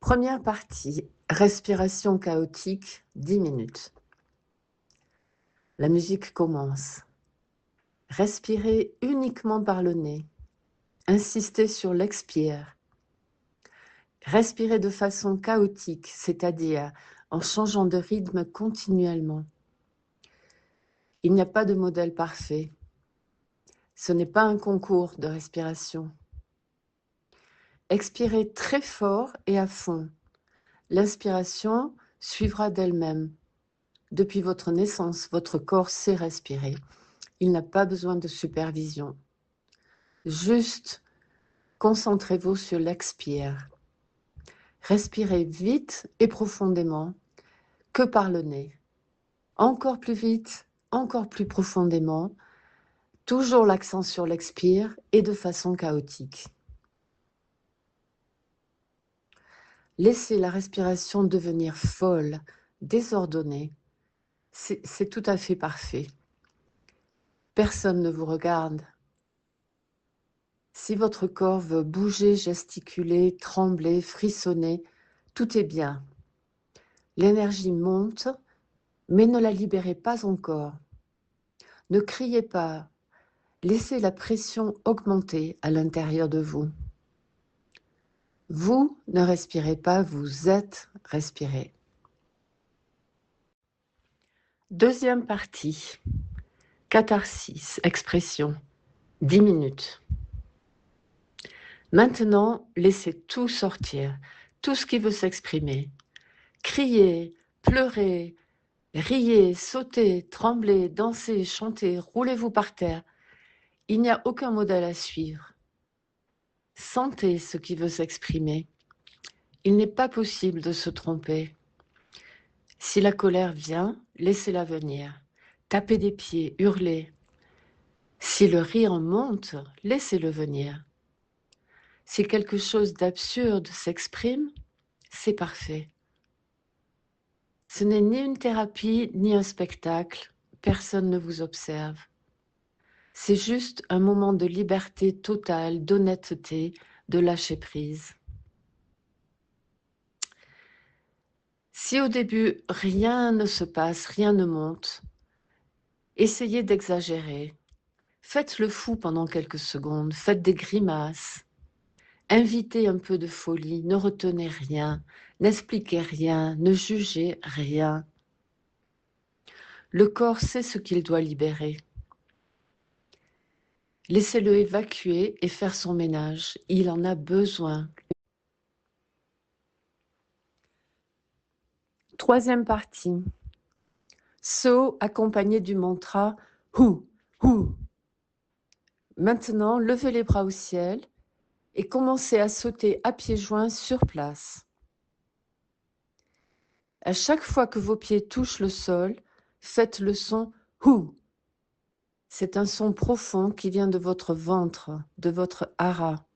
Première partie, respiration chaotique, 10 minutes. La musique commence. Respirez uniquement par le nez. Insistez sur l'expire. Respirez de façon chaotique, c'est-à-dire en changeant de rythme continuellement. Il n'y a pas de modèle parfait. Ce n'est pas un concours de respiration. Expirez très fort et à fond. L'inspiration suivra d'elle-même. Depuis votre naissance, votre corps sait respirer. Il n'a pas besoin de supervision. Juste concentrez-vous sur l'expire. Respirez vite et profondément que par le nez. Encore plus vite, encore plus profondément. Toujours l'accent sur l'expire et de façon chaotique. Laissez la respiration devenir folle, désordonnée. C'est tout à fait parfait. Personne ne vous regarde. Si votre corps veut bouger, gesticuler, trembler, frissonner, tout est bien. L'énergie monte, mais ne la libérez pas encore. Ne criez pas, laissez la pression augmenter à l'intérieur de vous. Vous ne respirez pas, vous êtes respiré. Deuxième partie, catharsis, expression, 10 minutes. Maintenant, laissez tout sortir, tout ce qui veut s'exprimer. Criez, pleurez, riez, sautez, tremblez, dansez, chantez, roulez-vous par terre. Il n'y a aucun modèle à suivre. Sentez ce qui veut s'exprimer. Il n'est pas possible de se tromper. Si la colère vient, laissez-la venir. Tapez des pieds, hurlez. Si le rire monte, laissez-le venir. Si quelque chose d'absurde s'exprime, c'est parfait. Ce n'est ni une thérapie, ni un spectacle. Personne ne vous observe. C'est juste un moment de liberté totale, d'honnêteté, de lâcher prise. Si au début, rien ne se passe, rien ne monte, essayez d'exagérer. Faites le fou pendant quelques secondes, faites des grimaces. Invitez un peu de folie, ne retenez rien, n'expliquez rien, ne jugez rien. Le corps sait ce qu'il doit libérer. Laissez-le évacuer et faire son ménage. Il en a besoin. Troisième partie. Saut accompagné du mantra « Hou, hou ». Maintenant, levez les bras au ciel et commencez à sauter à pieds joints sur place. À chaque fois que vos pieds touchent le sol, faites le son « Hou ». C'est un son profond qui vient de votre ventre, de votre hara.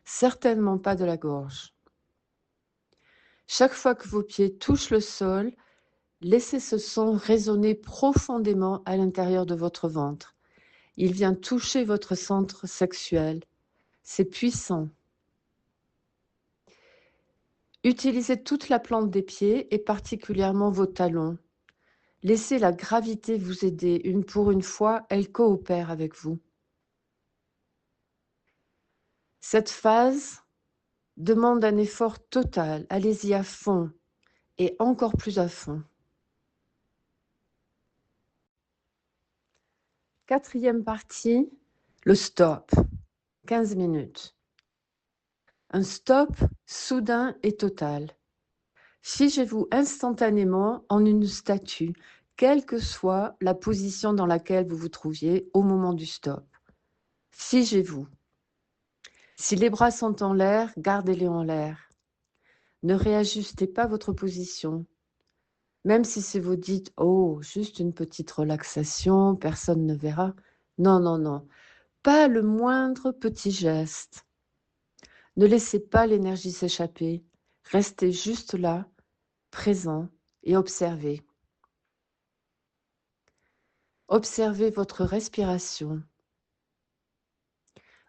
Certainement pas de la gorge. Chaque fois que vos pieds touchent le sol, laissez ce son résonner profondément à l'intérieur de votre ventre. Il vient toucher votre centre sexuel. C'est puissant. Utilisez toute la plante des pieds et particulièrement vos talons. Laissez la gravité vous aider. Pour une fois, elle coopère avec vous. Cette phase demande un effort total. Allez-y à fond et encore plus à fond. Quatrième partie, le stop. 15 minutes. Un stop soudain et total. Figez-vous instantanément en une statue, quelle que soit la position dans laquelle vous vous trouviez au moment du stop. Figez-vous. Si les bras sont en l'air, gardez-les en l'air. Ne réajustez pas votre position. Même si vous dites « Oh, juste une petite relaxation, personne ne verra ». Non, non, non. Pas le moindre petit geste. Ne laissez pas l'énergie s'échapper. Restez juste là, présent et observez. Observez votre respiration.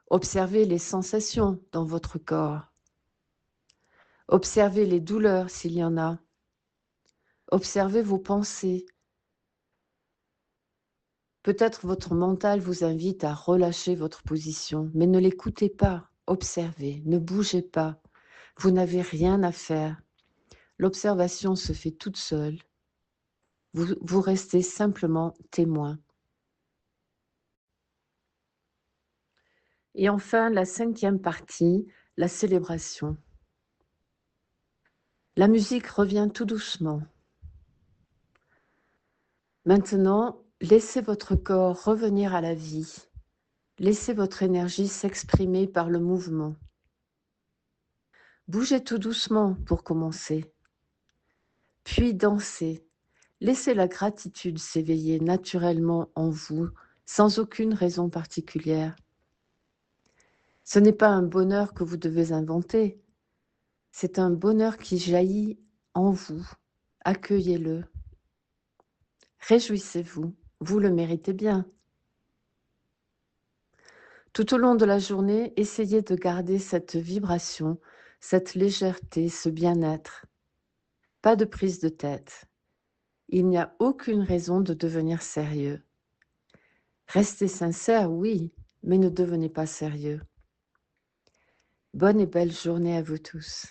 Observez les sensations dans votre corps. Observez les douleurs s'il y en a. Observez vos pensées. Peut-être votre mental vous invite à relâcher votre position, mais ne l'écoutez pas. Observez, ne bougez pas. Vous n'avez rien à faire. L'observation se fait toute seule. Vous restez simplement témoin. Et enfin, la 5e partie, la célébration. La musique revient tout doucement. Maintenant, laissez votre corps revenir à la vie. Laissez votre énergie s'exprimer par le mouvement. Bougez tout doucement pour commencer. Puis dansez. Laissez la gratitude s'éveiller naturellement en vous, sans aucune raison particulière. Ce n'est pas un bonheur que vous devez inventer, c'est un bonheur qui jaillit en vous. Accueillez-le. Réjouissez-vous, vous le méritez bien. Tout au long de la journée, essayez de garder cette vibration, cette légèreté, ce bien-être. Pas de prise de tête. Il n'y a aucune raison de devenir sérieux. Restez sincère, oui, mais ne devenez pas sérieux. Bonne et belle journée à vous tous.